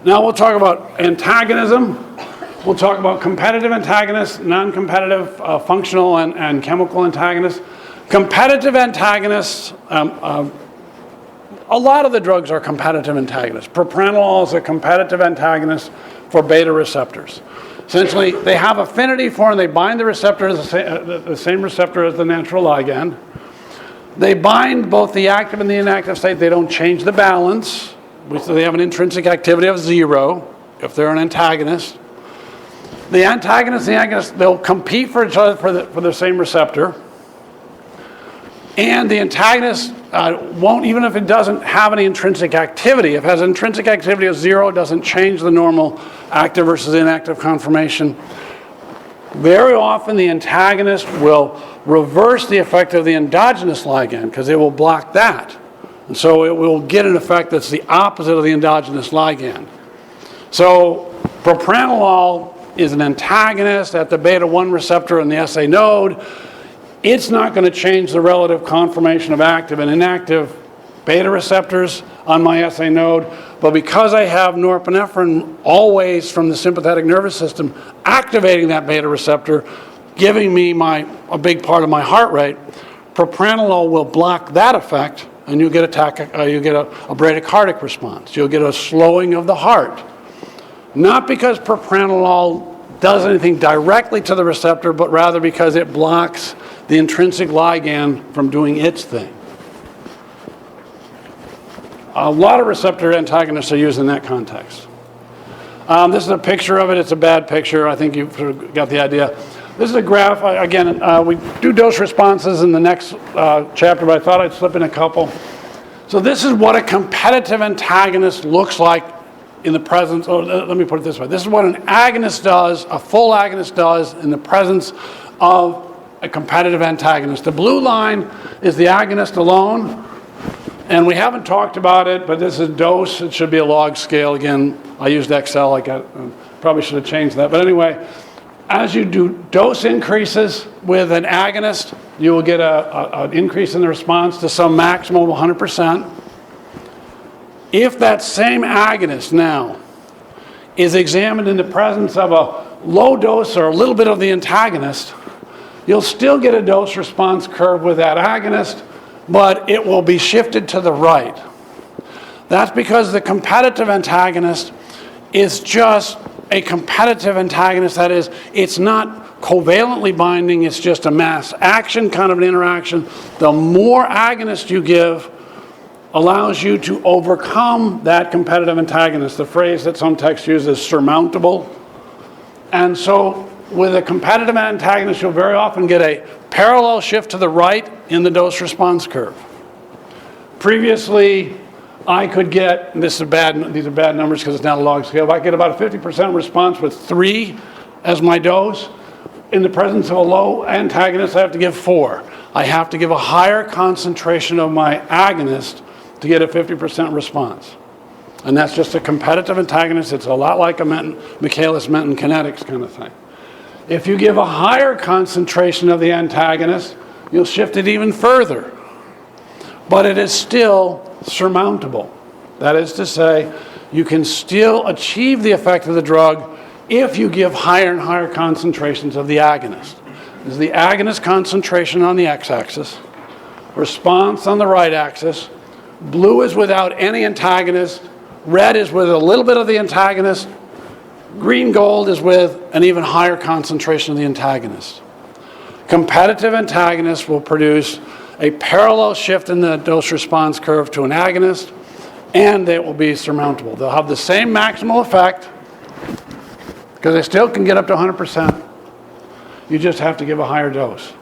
Now we'll talk about antagonism. We'll talk about competitive antagonists, non-competitive functional and chemical antagonists. Competitive antagonists, a lot of the drugs are competitive antagonists. Propranolol is a competitive antagonist for beta receptors. Essentially, they have affinity for and they bind the receptor, the same receptor as the natural ligand. They bind both the active and the inactive site. They don't change the balance. So they have an intrinsic activity of 0 if they're an antagonist. The antagonist and the agonist, they'll compete for each other for the same receptor. And the antagonist won't, even if it doesn't have any intrinsic activity, if it has intrinsic activity of 0, it doesn't change the normal active versus inactive conformation. Very often the antagonist will reverse the effect of the endogenous ligand because it will block that. And so it will get an effect that's the opposite of the endogenous ligand. So propranolol is an antagonist at the beta-1 receptor in the SA node. It's not going to change the relative conformation of active and inactive beta receptors on my SA node, but because I have norepinephrine always from the sympathetic nervous system activating that beta receptor, giving me a big part of my heart rate, propranolol will block that effect, and you'll get a bradycardic response. You'll get a slowing of the heart. Not because propranolol does anything directly to the receptor, but rather because it blocks the intrinsic ligand from doing its thing. A lot of receptor antagonists are used in that context. This is a picture of it. It's a bad picture. I think you've sort of got the idea. This is a graph. Again, we do dose responses in the next chapter, but I thought I'd slip in a couple. So this is what a competitive antagonist looks like in the presence, let me put it this way. This is what an agonist does, a full agonist does in the presence of a competitive antagonist. The blue line is the agonist alone, and we haven't talked about it, but this is dose. It should be a log scale. Again, I used Excel. Probably should have changed that. But anyway, as you do dose increases with an agonist, you will get an increase in the response to some maximum of 100%. If that same agonist now is examined in the presence of a low dose or a little bit of the antagonist, you'll still get a dose response curve with that agonist, but it will be shifted to the right. That's because the competitive antagonist is just a competitive antagonist. That is, it's not covalently binding, it's just a mass action kind of an interaction. The more agonist you give allows you to overcome that competitive antagonist. The phrase that some texts use is surmountable. And so with a competitive antagonist, you'll very often get a parallel shift to the right in the dose response curve. Previously, I could get, and these are bad numbers because it's not a log scale, but I get about a 50% response with 3 as my dose. In the presence of a low antagonist, I have to give 4. I have to give a higher concentration of my agonist to get a 50% response. And that's just a competitive antagonist. It's a lot like a Michaelis-Menten kinetics kind of thing. If you give a higher concentration of the antagonist, you'll shift it even further. But it is still surmountable. That is to say, you can still achieve the effect of the drug if you give higher and higher concentrations of the agonist. This is the agonist concentration on the x-axis, response on the right axis. Blue is without any antagonist. Red is with a little bit of the antagonist. Green gold is with an even higher concentration of the antagonist. Competitive antagonists will produce a parallel shift in the dose response curve to an agonist, and it will be surmountable. They'll have the same maximal effect because they still can get up to 100%. You just have to give a higher dose.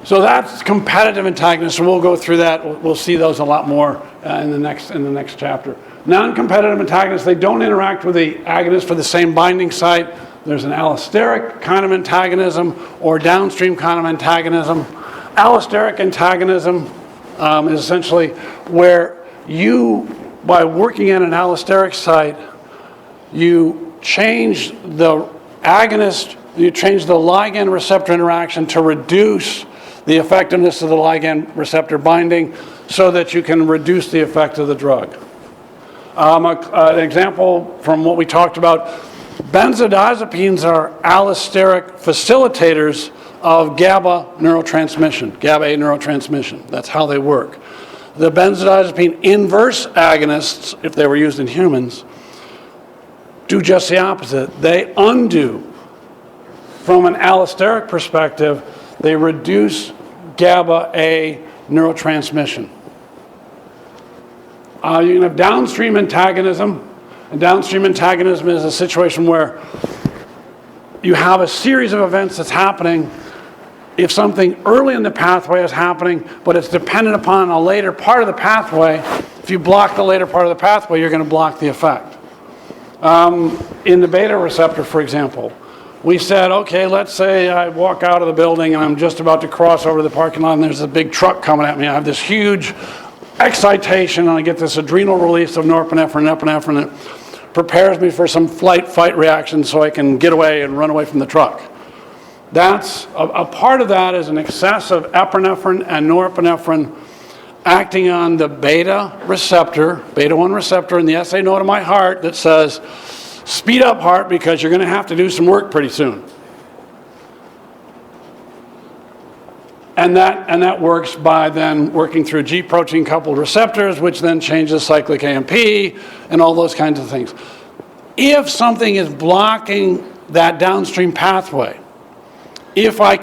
So that's competitive antagonists, and we'll go through that. We'll see those a lot more in the next chapter. Non-competitive antagonists, they don't interact with the agonist for the same binding site. There's an allosteric kind of antagonism or downstream kind of antagonism. Allosteric antagonism is essentially where you, by working at an allosteric site, you change the agonist, you change the ligand receptor interaction to reduce the effectiveness of the ligand receptor binding. so that you can reduce the effect of the drug. An example from what we talked about, benzodiazepines are allosteric facilitators of GABA neurotransmission, GABA-A neurotransmission. That's how they work. The benzodiazepine inverse agonists, if they were used in humans, do just the opposite. They undo. From an allosteric perspective, they reduce GABA-A neurotransmission. You can have downstream antagonism. And downstream antagonism is a situation where you have a series of events that's happening. If something early in the pathway is happening, but it's dependent upon a later part of the pathway, if you block the later part of the pathway, you're going to block the effect. In the beta receptor, for example, we said, okay, let's say I walk out of the building and I'm just about to cross over the parking lot and there's a big truck coming at me. I have this huge excitation and I get this adrenal release of norepinephrine and epinephrine that prepares me for some flight-fight reaction so I can get away and run away from the truck. That's a part of that is an excess of epinephrine and norepinephrine acting on the beta receptor, beta-1 receptor in the SA node of my heart that says, speed up, heart, because you're going to have to do some work pretty soon. And that works by then working through G protein coupled receptors, which then changes cyclic AMP and all those kinds of things. If something is blocking that downstream pathway, if I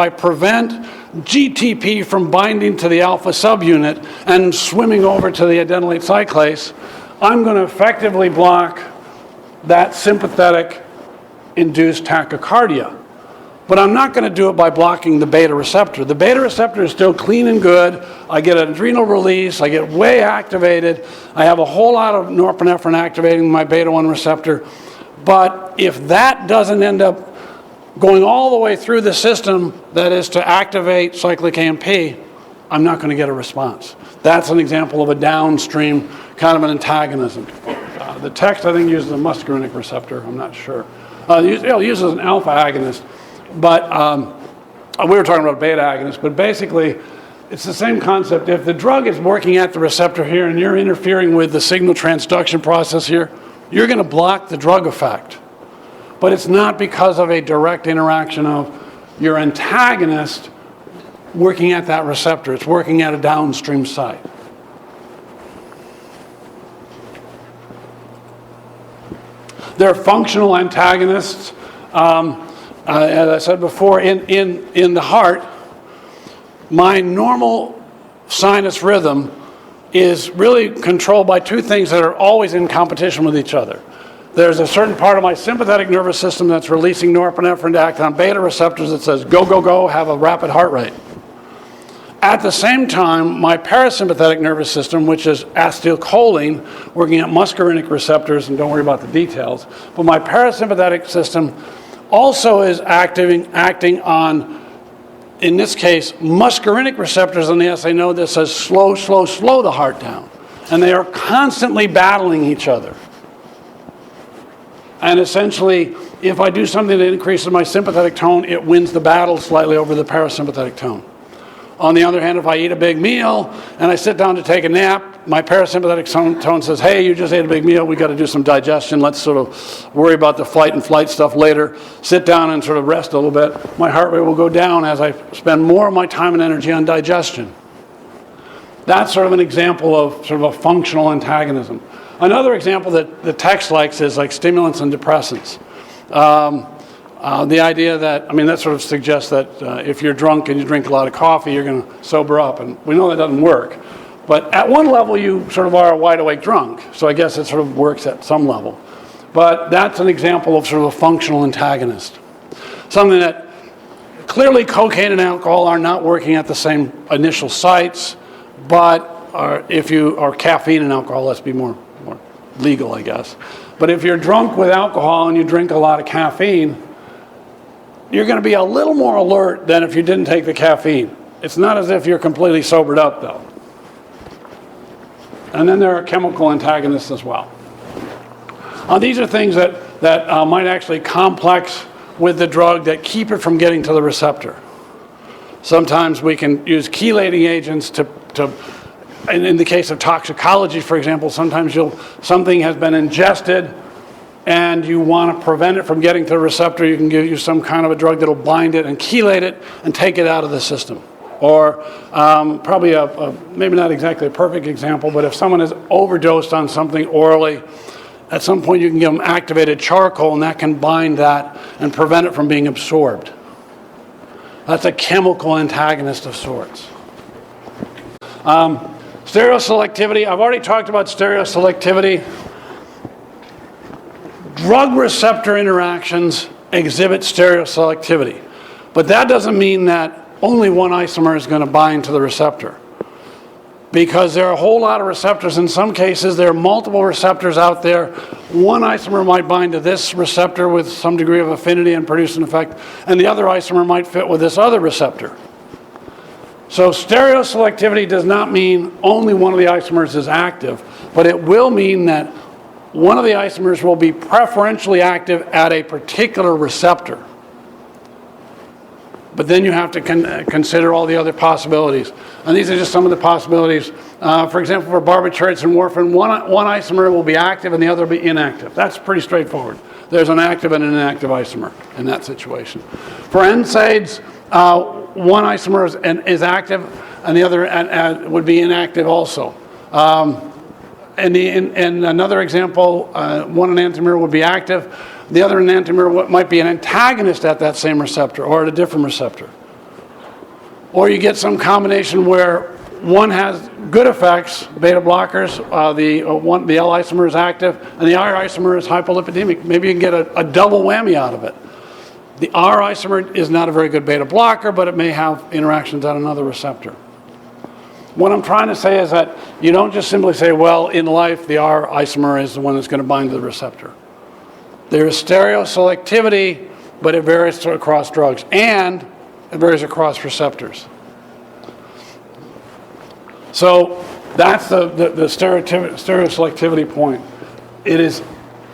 prevent GTP from binding to the alpha subunit and swimming over to the adenylate cyclase, I'm going to effectively block that sympathetic induced tachycardia. But I'm not going to do it by blocking the beta receptor. The beta receptor is still clean and good. I get an adrenal release. I get way activated. I have a whole lot of norepinephrine activating my beta-1 receptor. But if that doesn't end up going all the way through the system, that is to activate cyclic AMP, I'm not going to get a response. That's an example of a downstream kind of an antagonism. The text, I think, uses a muscarinic receptor. I'm not sure. It uses an alpha agonist. But we were talking about beta agonists, but basically it's the same concept. If the drug is working at the receptor here and you're interfering with the signal transduction process here, you're going to block the drug effect. But it's not because of a direct interaction of your antagonist working at that receptor. It's working at a downstream site. There are functional antagonists. As I said before, in the heart, my normal sinus rhythm is really controlled by two things that are always in competition with each other. There's a certain part of my sympathetic nervous system that's releasing norepinephrine to act on beta receptors that says, go, go, go, have a rapid heart rate. At the same time, my parasympathetic nervous system, which is acetylcholine, working at muscarinic receptors, and don't worry about the details, but my parasympathetic system also is acting on, in this case, muscarinic receptors on the SA node that says slow, slow, slow the heart down. And they are constantly battling each other. And essentially, if I do something that increases my sympathetic tone, it wins the battle slightly over the parasympathetic tone. On the other hand, if I eat a big meal and I sit down to take a nap, my parasympathetic tone says, hey, you just ate a big meal, we got to do some digestion, let's sort of worry about the flight and flight stuff later, sit down and sort of rest a little bit. My heart rate will go down as I spend more of my time and energy on digestion. That's sort of an example of sort of a functional antagonism. Another example that the text likes is like stimulants and depressants. The idea that, that sort of suggests that if you're drunk and you drink a lot of coffee, you're going to sober up. And we know that doesn't work. But at one level, you sort of are a wide awake drunk. So I guess it sort of works at some level. But that's an example of sort of a functional antagonist. Something that clearly cocaine and alcohol are not working at the same initial sites, but or caffeine and alcohol, let's be more legal, I guess. But if you're drunk with alcohol and you drink a lot of caffeine, you're going to be a little more alert than if you didn't take the caffeine. It's not as if you're completely sobered up, though. And then there are chemical antagonists as well. These are things that might actually complex with the drug that keep it from getting to the receptor. Sometimes we can use chelating agents to in the case of toxicology, for example, sometimes something has been ingested and you want to prevent it from getting to the receptor. You can give you some kind of a drug that'll bind it and chelate it and take it out of the system. Or probably maybe not exactly a perfect example, but if someone is overdosed on something orally, at some point you can give them activated charcoal and that can bind that and prevent it from being absorbed. That's a chemical antagonist of sorts. Stereoselectivity, I've already talked about stereoselectivity. Drug receptor interactions exhibit stereoselectivity, but that doesn't mean that only one isomer is going to bind to the receptor, because there are a whole lot of receptors. In some cases, there are multiple receptors out there. One isomer might bind to this receptor with some degree of affinity and produce an effect, and the other isomer might fit with this other receptor. So stereoselectivity does not mean only one of the isomers is active, but it will mean that one of the isomers will be preferentially active at a particular receptor. But then you have to consider all the other possibilities. And these are just some of the possibilities. For example, for barbiturates and warfarin, one isomer will be active and the other will be inactive. That's pretty straightforward. There's an active and an inactive isomer in that situation. For NSAIDs, one isomer is active and the other would be inactive also. In another example, one enantiomer would be active. The other enantiomer might be an antagonist at that same receptor or at a different receptor. Or you get some combination where one has good effects, beta blockers, the L isomer is active, and the R isomer is hypolipidemic. Maybe you can get a double whammy out of it. The R isomer is not a very good beta blocker, but it may have interactions at another receptor. What I'm trying to say is that you don't just simply say, well, in life, the R isomer is the one that's going to bind to the receptor. There is stereoselectivity, but it varies across drugs, and it varies across receptors. So that's the stereoselectivity point. It is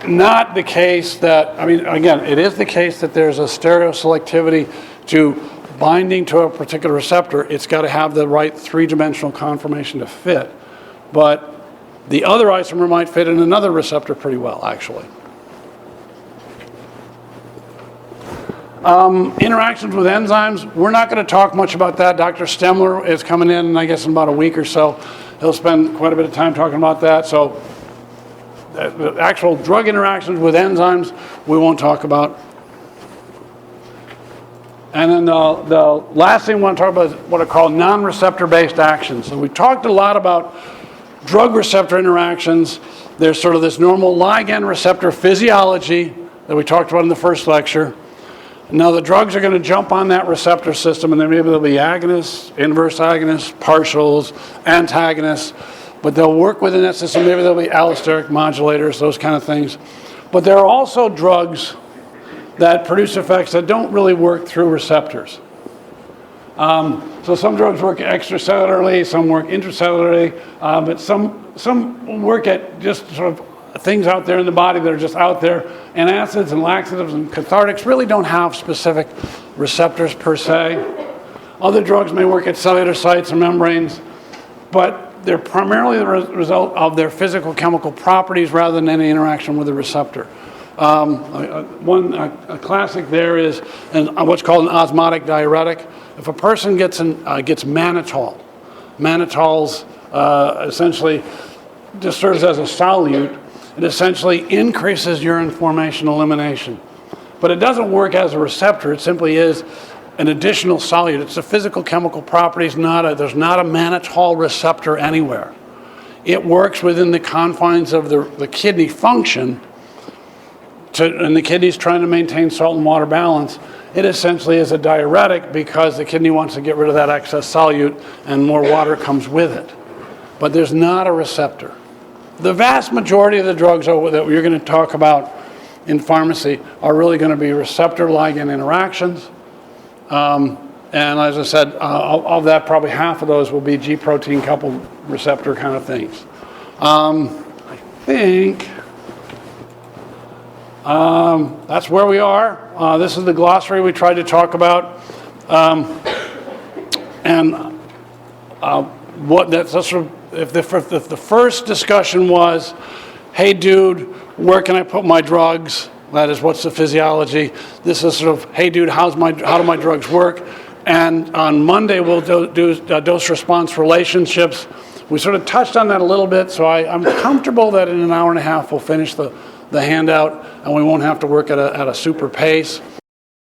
not the case that, again, it is the case that there's a stereoselectivity to binding to a particular receptor. It's got to have the right three-dimensional conformation to fit. But the other isomer might fit in another receptor pretty well, actually. Interactions with enzymes, we're not going to talk much about that. Dr. Stemler is coming in, I guess, in about a week or so. He'll spend quite a bit of time talking about that. So the actual drug interactions with enzymes, we won't talk about. And then the last thing we want to talk about is what are called non-receptor-based actions. So we talked a lot about drug receptor interactions. There's sort of this normal ligand receptor physiology that we talked about in the first lecture. Now the drugs are going to jump on that receptor system, and then maybe they'll be agonists, inverse agonists, partials, antagonists, but they'll work within that system. Maybe they'll be allosteric modulators, those kind of things. But there are also drugs that produce effects that don't really work through receptors. So some drugs work extracellularly, some work intracellularly, but some work at just sort of things out there in the body that are just out there. And acids and laxatives and cathartics really don't have specific receptors per se. Other drugs may work at cellular sites and membranes, but they're primarily the result of their physical chemical properties rather than any interaction with the receptor. A classic there is what's called an osmotic diuretic. If a person gets mannitol, mannitol's essentially just serves as a solute. It essentially increases urine formation elimination. But it doesn't work as a receptor. It simply is an additional solute. It's a physical chemical properties, there's not a mannitol receptor anywhere. It works within the confines of the kidney function, and the kidney's trying to maintain salt and water balance. It essentially is a diuretic because the kidney wants to get rid of that excess solute and more water comes with it. But there's not a receptor. The vast majority of the drugs that we're going to talk about in pharmacy are really going to be receptor-ligand interactions. And as I said, of that, probably half of those will be G-protein coupled receptor kind of things. I think that's where we are. This is the glossary we tried to talk about. What that's sort of if the first discussion was, hey dude, where can I put my drugs? That is, what's the physiology? This is sort of, hey dude, how do my drugs work? And on Monday we'll do dose-response relationships. We sort of touched on that a little bit, so I'm comfortable that in an hour and a half we'll finish the handout and we won't have to work at a super pace.